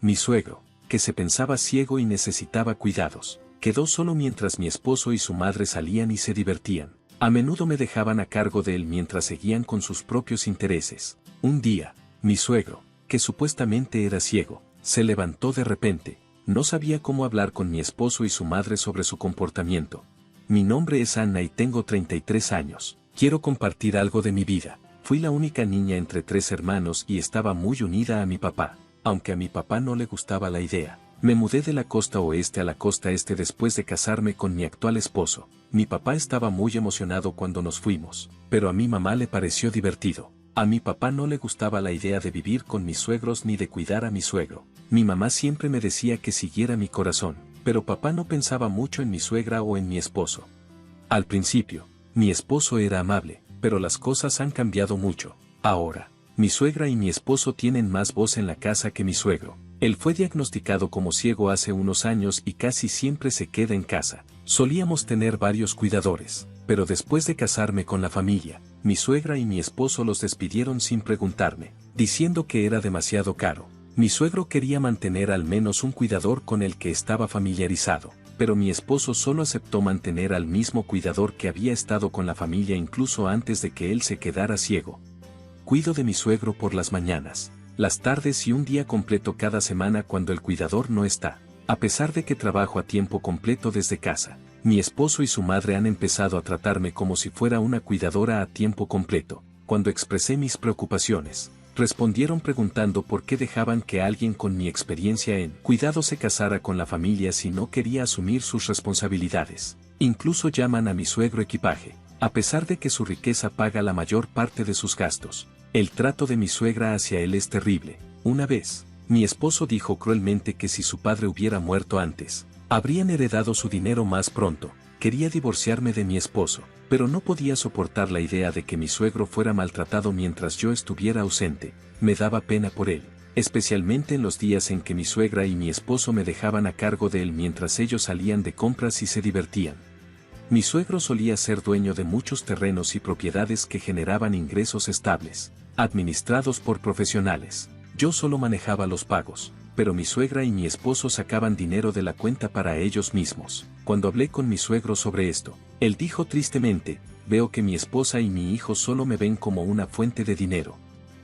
Mi suegro, que se pensaba ciego y necesitaba cuidados, quedó solo mientras mi esposo y su madre salían y se divertían. A menudo me dejaban a cargo de él mientras seguían con sus propios intereses. Un día, mi suegro, que supuestamente era ciego, se levantó de repente. No sabía cómo hablar con mi esposo y su madre sobre su comportamiento. Mi nombre es Anna y tengo 33 años. Quiero compartir algo de mi vida. Fui la única niña entre 3 hermanos y estaba muy unida a mi papá, aunque a mi papá no le gustaba la idea. Me mudé de la costa oeste a la costa este después de casarme con mi actual esposo. Mi papá estaba muy emocionado cuando nos fuimos, pero a mi mamá le pareció divertido. A mi papá no le gustaba la idea de vivir con mis suegros ni de cuidar a mi suegro. Mi mamá siempre me decía que siguiera mi corazón, pero papá no pensaba mucho en mi suegra o en mi esposo. Al principio, mi esposo era amable, pero las cosas han cambiado mucho. Ahora, mi suegra y mi esposo tienen más voz en la casa que mi suegro. Él fue diagnosticado como ciego hace unos años y casi siempre se queda en casa. Solíamos tener varios cuidadores, pero después de casarme con la familia, mi suegra y mi esposo los despidieron sin preguntarme, diciendo que era demasiado caro. Mi suegro quería mantener al menos un cuidador con el que estaba familiarizado, pero mi esposo solo aceptó mantener al mismo cuidador que había estado con la familia incluso antes de que él se quedara ciego. Cuido de mi suegro por las mañanas, las tardes y un día completo cada semana cuando el cuidador no está. A pesar de que trabajo a tiempo completo desde casa, mi esposo y su madre han empezado a tratarme como si fuera una cuidadora a tiempo completo. Cuando expresé mis preocupaciones, respondieron preguntando por qué dejaban que alguien con mi experiencia en cuidado se casara con la familia si no quería asumir sus responsabilidades. Incluso llaman a mi suegro equipaje, a pesar de que su riqueza paga la mayor parte de sus gastos. El trato de mi suegra hacia él es terrible. Una vez, mi esposo dijo cruelmente que si su padre hubiera muerto antes, habrían heredado su dinero más pronto. Quería divorciarme de mi esposo, pero no podía soportar la idea de que mi suegro fuera maltratado mientras yo estuviera ausente. Me daba pena por él, especialmente en los días en que mi suegra y mi esposo me dejaban a cargo de él mientras ellos salían de compras y se divertían. Mi suegro solía ser dueño de muchos terrenos y propiedades que generaban ingresos estables, administrados por profesionales. Yo solo manejaba los pagos, pero mi suegra y mi esposo sacaban dinero de la cuenta para ellos mismos. Cuando hablé con mi suegro sobre esto, él dijo tristemente, veo que mi esposa y mi hijo solo me ven como una fuente de dinero.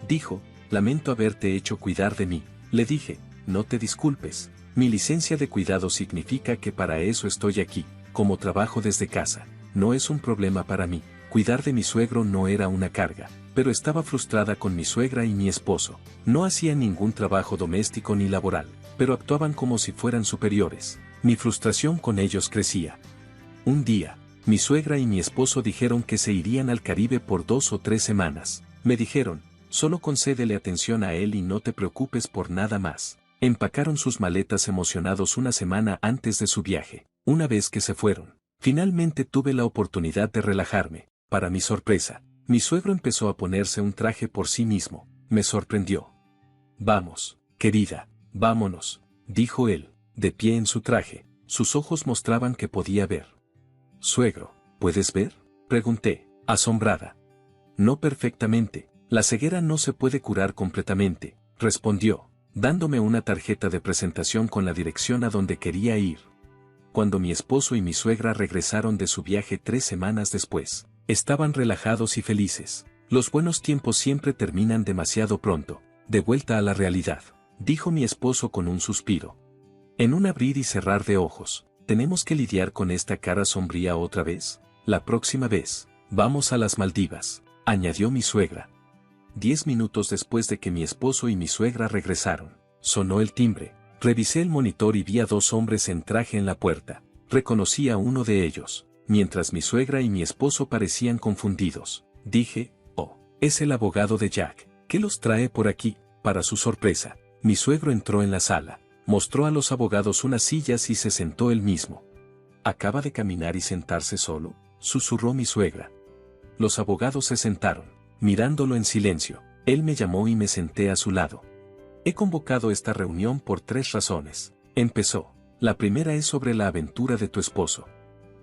Dijo, lamento haberte hecho cuidar de mí. Le dije, no te disculpes, mi licencia de cuidado significa que para eso estoy aquí. Como trabajo desde casa, no es un problema para mí. Cuidar de mi suegro no era una carga, pero estaba frustrada con mi suegra y mi esposo. No hacían ningún trabajo doméstico ni laboral, pero actuaban como si fueran superiores. Mi frustración con ellos crecía. Un día, mi suegra y mi esposo dijeron que se irían al Caribe por 2 o 3 semanas. Me dijeron, solo concédele atención a él y no te preocupes por nada más. Empacaron sus maletas emocionados una semana antes de su viaje. Una vez que se fueron, finalmente tuve la oportunidad de relajarme. Para mi sorpresa, mi suegro empezó a ponerse un traje por sí mismo. Me sorprendió. Vamos, querida, vámonos, dijo él, de pie en su traje. Sus ojos mostraban que podía ver. Suegro, ¿puedes ver?, pregunté, asombrada. No perfectamente, la ceguera no se puede curar completamente, respondió, dándome una tarjeta de presentación con la dirección a donde quería ir. Cuando mi esposo y mi suegra regresaron de su viaje 3 semanas después, estaban relajados y felices. Los buenos tiempos siempre terminan demasiado pronto. De vuelta a la realidad, dijo mi esposo con un suspiro. En un abrir y cerrar de ojos, ¿tenemos que lidiar con esta cara sombría otra vez? La próxima vez, vamos a las Maldivas, añadió mi suegra. 10 minutos después de que mi esposo y mi suegra regresaron, sonó el timbre. Revisé el monitor y vi a 2 hombres en traje en la puerta. Reconocí a uno de ellos, mientras mi suegra y mi esposo parecían confundidos. Dije, oh, es el abogado de Jack. ¿Qué los trae por aquí? Para su sorpresa, mi suegro entró en la sala, mostró a los abogados unas sillas y se sentó él mismo. ¿Acaba de caminar y sentarse solo?, susurró mi suegra. Los abogados se sentaron, mirándolo en silencio. Él me llamó y me senté a su lado. He convocado esta reunión por 3 razones. Empezó. La primera es sobre la aventura de tu esposo.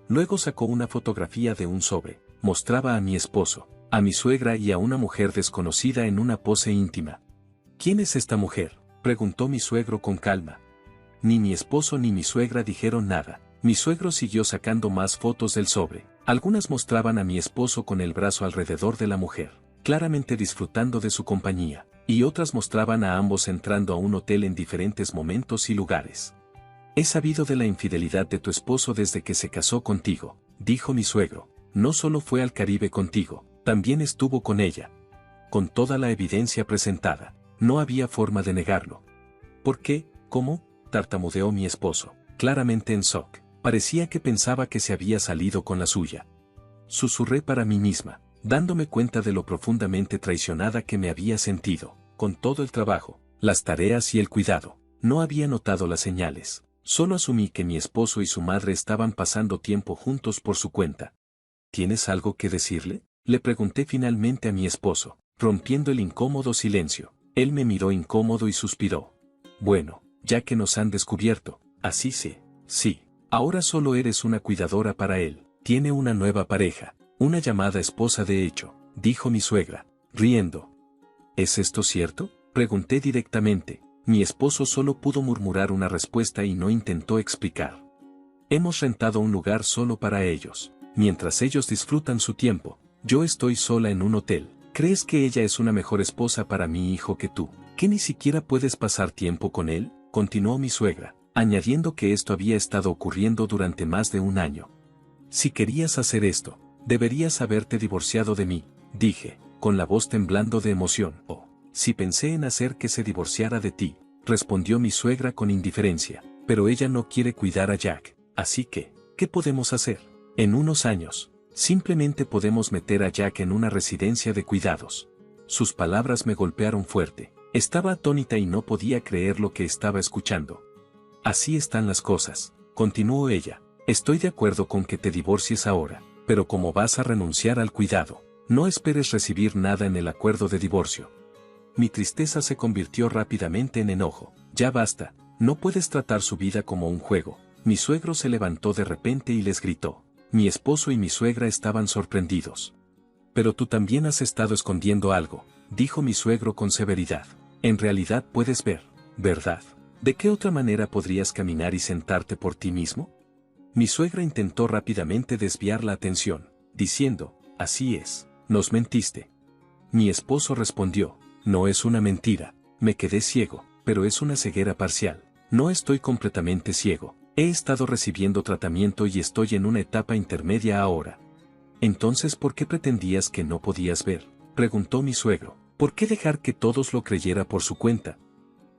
Luego sacó una fotografía de un sobre. Mostraba a mi esposo, a mi suegra y a una mujer desconocida en una pose íntima. ¿Quién es esta mujer?, preguntó mi suegro con calma. Ni mi esposo ni mi suegra dijeron nada. Mi suegro siguió sacando más fotos del sobre. Algunas mostraban a mi esposo con el brazo alrededor de la mujer, claramente disfrutando de su compañía, y otras mostraban a ambos entrando a un hotel en diferentes momentos y lugares. He sabido de la infidelidad de tu esposo desde que se casó contigo, dijo mi suegro. No solo fue al Caribe contigo, también estuvo con ella. Con toda la evidencia presentada, no había forma de negarlo. ¿Por qué? ¿Cómo? Tartamudeó mi esposo, claramente en shock. Parecía que pensaba que se había salido con la suya. Susurré para mí misma, dándome cuenta de lo profundamente traicionada que me había sentido. Con todo el trabajo, las tareas y el cuidado, no había notado las señales. Solo asumí que mi esposo y su madre estaban pasando tiempo juntos por su cuenta. ¿Tienes algo que decirle? Le pregunté finalmente a mi esposo, rompiendo el incómodo silencio. Él me miró incómodo y suspiró. Bueno, ya que nos han descubierto, así sé. Sí, ahora solo eres una cuidadora para él. Tiene una nueva pareja, una llamada esposa de hecho, dijo mi suegra, riendo. ¿Es esto cierto? Pregunté directamente. Mi esposo solo pudo murmurar una respuesta y no intentó explicar. Hemos rentado un lugar solo para ellos. Mientras ellos disfrutan su tiempo, yo estoy sola en un hotel. ¿Crees que ella es una mejor esposa para mi hijo que tú? ¿Que ni siquiera puedes pasar tiempo con él? Continuó mi suegra, añadiendo que esto había estado ocurriendo durante más de un año. Si querías hacer esto, deberías haberte divorciado de mí, dije, con la voz temblando de emoción. Oh, si pensé en hacer que se divorciara de ti, respondió mi suegra con indiferencia, pero ella no quiere cuidar a Jack, así que, ¿qué podemos hacer? En unos años, simplemente podemos meter a Jack en una residencia de cuidados. Sus palabras me golpearon fuerte. Estaba atónita y no podía creer lo que estaba escuchando. Así están las cosas, continuó ella. Estoy de acuerdo con que te divorcies ahora, pero como vas a renunciar al cuidado, no esperes recibir nada en el acuerdo de divorcio. Mi tristeza se convirtió rápidamente en enojo. Ya basta, no puedes tratar su vida como un juego. Mi suegro se levantó de repente y les gritó. Mi esposo y mi suegra estaban sorprendidos. Pero tú también has estado escondiendo algo, dijo mi suegro con severidad. En realidad puedes ver, ¿verdad? ¿De qué otra manera podrías caminar y sentarte por ti mismo? Mi suegra intentó rápidamente desviar la atención, diciendo, así es, nos mentiste. Mi esposo respondió, no es una mentira, me quedé ciego, pero es una ceguera parcial. No estoy completamente ciego, he estado recibiendo tratamiento y estoy en una etapa intermedia ahora. Entonces, ¿por qué pretendías que no podías ver? Preguntó mi suegro. ¿Por qué dejar que todos lo creyera por su cuenta?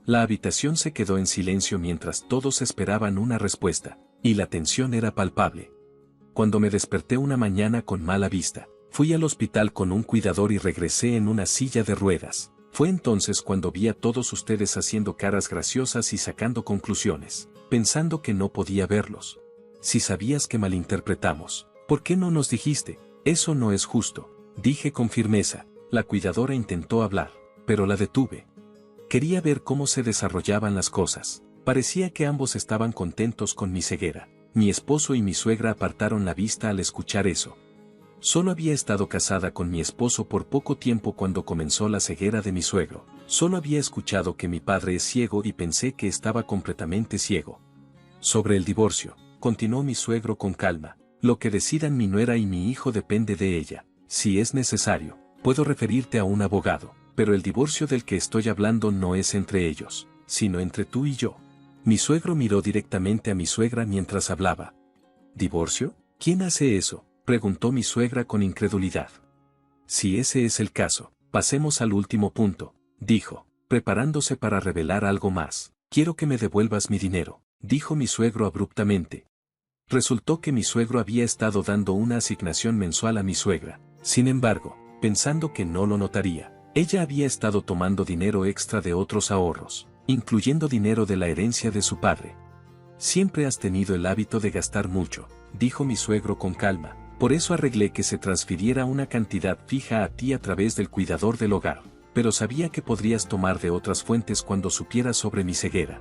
La habitación se quedó en silencio mientras todos esperaban una respuesta, y la tensión era palpable. Cuando me desperté una mañana con mala vista, fui al hospital con un cuidador y regresé en una silla de ruedas. Fue entonces cuando vi a todos ustedes haciendo caras graciosas y sacando conclusiones, pensando que no podía verlos. Si sabías que malinterpretamos, ¿por qué no nos dijiste? Eso no es justo, dije con firmeza. La cuidadora intentó hablar, pero la detuve. Quería ver cómo se desarrollaban las cosas. Parecía que ambos estaban contentos con mi ceguera. Mi esposo y mi suegra apartaron la vista al escuchar eso. Solo había estado casada con mi esposo por poco tiempo cuando comenzó la ceguera de mi suegro. Solo había escuchado que mi padre es ciego y pensé que estaba completamente ciego. Sobre el divorcio, continuó mi suegro con calma. Lo que decidan mi nuera y mi hijo depende de ella. Si es necesario, puedo referirte a un abogado, pero el divorcio del que estoy hablando no es entre ellos, sino entre tú y yo. Mi suegro miró directamente a mi suegra mientras hablaba. ¿Divorcio? ¿Quién hace eso?, preguntó mi suegra con incredulidad. Si ese es el caso, pasemos al último punto, dijo, preparándose para revelar algo más. Quiero que me devuelvas mi dinero, dijo mi suegro abruptamente. Resultó que mi suegro había estado dando una asignación mensual a mi suegra. Sin embargo, pensando que no lo notaría, ella había estado tomando dinero extra de otros ahorros, incluyendo dinero de la herencia de su padre. Siempre has tenido el hábito de gastar mucho, dijo mi suegro con calma, por eso arreglé que se transfiriera una cantidad fija a ti a través del cuidador del hogar, pero sabía que podrías tomar de otras fuentes cuando supieras sobre mi ceguera.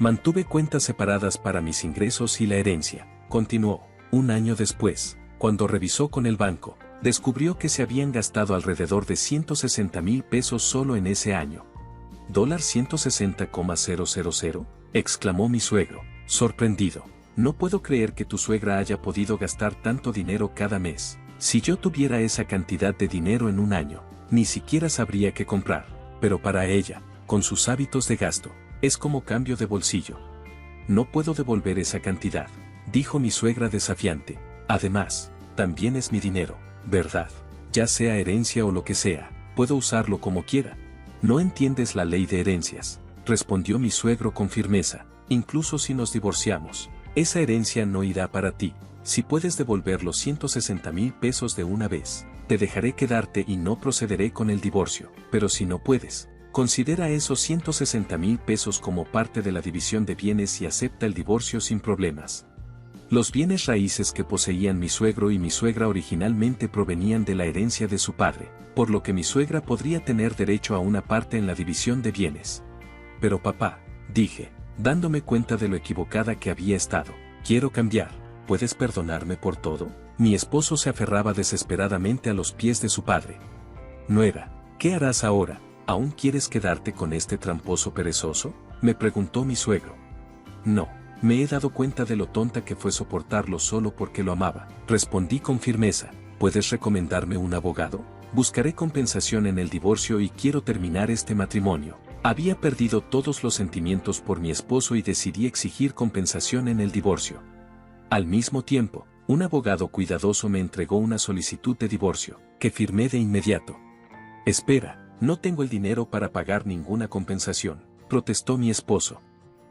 Mantuve cuentas separadas para mis ingresos y la herencia, continuó. Un año después, cuando revisó con el banco, descubrió que se habían gastado alrededor de 160,000 pesos solo en ese año. $160,000, exclamó mi suegro, sorprendido. No puedo creer que tu suegra haya podido gastar tanto dinero cada mes. Si yo tuviera esa cantidad de dinero en un año, ni siquiera sabría qué comprar. Pero para ella, con sus hábitos de gasto, es como cambio de bolsillo. No puedo devolver esa cantidad, dijo mi suegra desafiante. Además, también es mi dinero, ¿verdad? Ya sea herencia o lo que sea, puedo usarlo como quiera. No entiendes la ley de herencias, respondió mi suegro con firmeza. Incluso si nos divorciamos, esa herencia no irá para ti. Si puedes devolver los 160,000 pesos de una vez, te dejaré quedarte y no procederé con el divorcio. Pero si no puedes, considera esos 160,000 pesos como parte de la división de bienes y acepta el divorcio sin problemas. Los bienes raíces que poseían mi suegro y mi suegra originalmente provenían de la herencia de su padre, por lo que mi suegra podría tener derecho a una parte en la división de bienes. Pero papá, dije, dándome cuenta de lo equivocada que había estado, quiero cambiar, ¿puedes perdonarme por todo? Mi esposo se aferraba desesperadamente a los pies de su padre. Nuera, ¿qué harás ahora? ¿Aún quieres quedarte con este tramposo perezoso?, me preguntó mi suegro. No, me he dado cuenta de lo tonta que fue soportarlo solo porque lo amaba, respondí con firmeza. ¿Puedes recomendarme un abogado? Buscaré compensación en el divorcio y quiero terminar este matrimonio. Había perdido todos los sentimientos por mi esposo y decidí exigir compensación en el divorcio. Al mismo tiempo, un abogado cuidadoso me entregó una solicitud de divorcio, que firmé de inmediato. Espera, no tengo el dinero para pagar ninguna compensación, protestó mi esposo.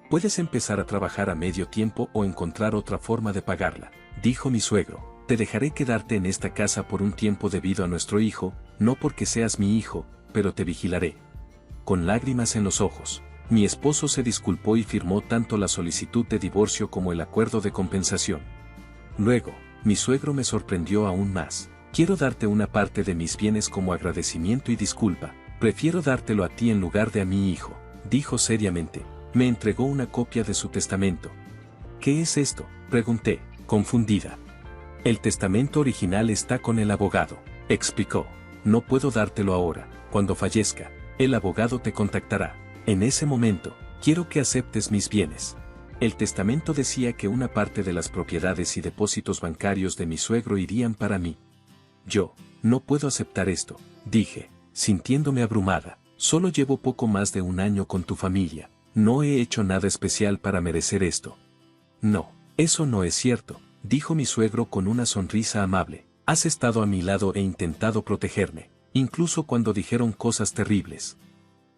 Puedes empezar a trabajar a medio tiempo o encontrar otra forma de pagarla, dijo mi suegro. Te dejaré quedarte en esta casa por un tiempo debido a nuestro hijo, no porque seas mi hijo, pero te vigilaré. Con lágrimas en los ojos, mi esposo se disculpó y firmó tanto la solicitud de divorcio como el acuerdo de compensación. Luego, mi suegro me sorprendió aún más. Quiero darte una parte de mis bienes como agradecimiento y disculpa. Prefiero dártelo a ti en lugar de a mi hijo, dijo seriamente. Me entregó una copia de su testamento. ¿Qué es esto?, pregunté, confundida. El testamento original está con el abogado, explicó. No puedo dártelo ahora. Cuando fallezca, el abogado te contactará. En ese momento, quiero que aceptes mis bienes. El testamento decía que una parte de las propiedades y depósitos bancarios de mi suegro irían para mí. Yo, no puedo aceptar esto, dije, sintiéndome abrumada. Solo llevo poco más de un año con tu familia. No he hecho nada especial para merecer esto. No, eso no es cierto, dijo mi suegro con una sonrisa amable. Has estado a mi lado e intentado protegerme, incluso cuando dijeron cosas terribles.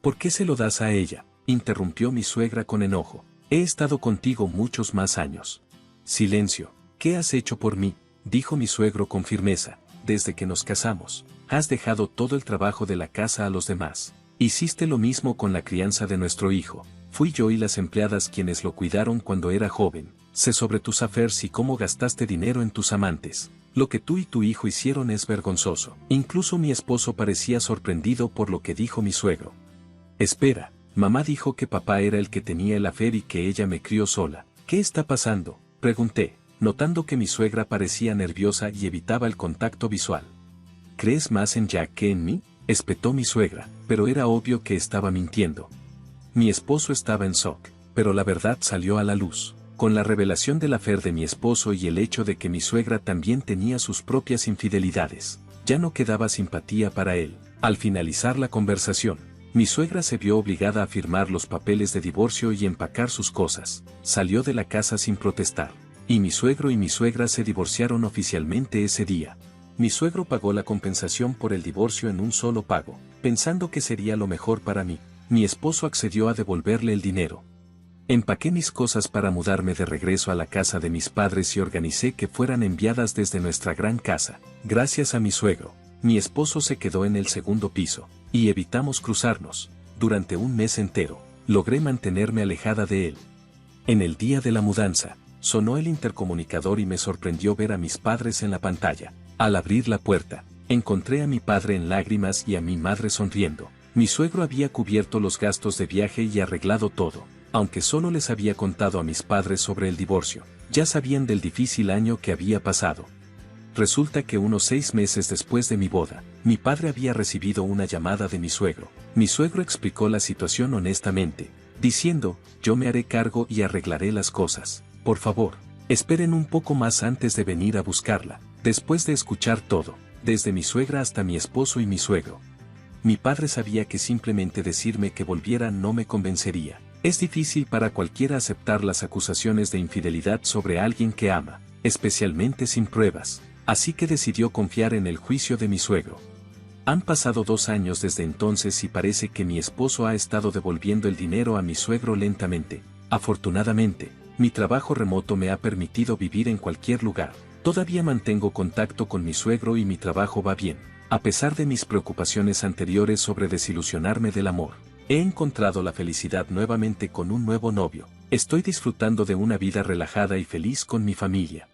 ¿Por qué se lo das a ella?, interrumpió mi suegra con enojo. He estado contigo muchos más años. Silencio, ¿qué has hecho por mí?, dijo mi suegro con firmeza. Desde que nos casamos, has dejado todo el trabajo de la casa a los demás. Hiciste lo mismo con la crianza de nuestro hijo. Fui yo y las empleadas quienes lo cuidaron cuando era joven. Sé sobre tus affairs y cómo gastaste dinero en tus amantes. Lo que tú y tu hijo hicieron es vergonzoso. Incluso mi esposo parecía sorprendido por lo que dijo mi suegro. Espera, mamá dijo que papá era el que tenía el affair y que ella me crió sola. ¿Qué está pasando?, pregunté, notando que mi suegra parecía nerviosa y evitaba el contacto visual. ¿Crees más en Jack que en mí?, espetó mi suegra, pero era obvio que estaba mintiendo. Mi esposo estaba en shock, pero la verdad salió a la luz. Con la revelación del affair de mi esposo y el hecho de que mi suegra también tenía sus propias infidelidades, ya no quedaba simpatía para él. Al finalizar la conversación, mi suegra se vio obligada a firmar los papeles de divorcio y empacar sus cosas. Salió de la casa sin protestar, y mi suegro y mi suegra se divorciaron oficialmente ese día. Mi suegro pagó la compensación por el divorcio en un solo pago, pensando que sería lo mejor para mí. Mi esposo accedió a devolverle el dinero. Empaqué mis cosas para mudarme de regreso a la casa de mis padres y organicé que fueran enviadas desde nuestra gran casa. Gracias a mi suegro, mi esposo se quedó en el segundo piso, y evitamos cruzarnos. Durante un mes entero, logré mantenerme alejada de él. En el día de la mudanza, sonó el intercomunicador y me sorprendió ver a mis padres en la pantalla. Al abrir la puerta, encontré a mi padre en lágrimas y a mi madre sonriendo. Mi suegro había cubierto los gastos de viaje y arreglado todo. Aunque solo les había contado a mis padres sobre el divorcio, ya sabían del difícil año que había pasado. Resulta que unos 6 meses después de mi boda, mi padre había recibido una llamada de mi suegro. Mi suegro explicó la situación honestamente, diciendo, yo me haré cargo y arreglaré las cosas. Por favor, esperen un poco más antes de venir a buscarla. Después de escuchar todo, desde mi suegra hasta mi esposo y mi suegro, mi padre sabía que simplemente decirme que volviera no me convencería. Es difícil para cualquiera aceptar las acusaciones de infidelidad sobre alguien que ama, especialmente sin pruebas. Así que decidió confiar en el juicio de mi suegro. Han pasado 2 años desde entonces y parece que mi esposo ha estado devolviendo el dinero a mi suegro lentamente. Afortunadamente, mi trabajo remoto me ha permitido vivir en cualquier lugar. Todavía mantengo contacto con mi suegro y mi trabajo va bien. A pesar de mis preocupaciones anteriores sobre desilusionarme del amor, he encontrado la felicidad nuevamente con un nuevo novio. Estoy disfrutando de una vida relajada y feliz con mi familia.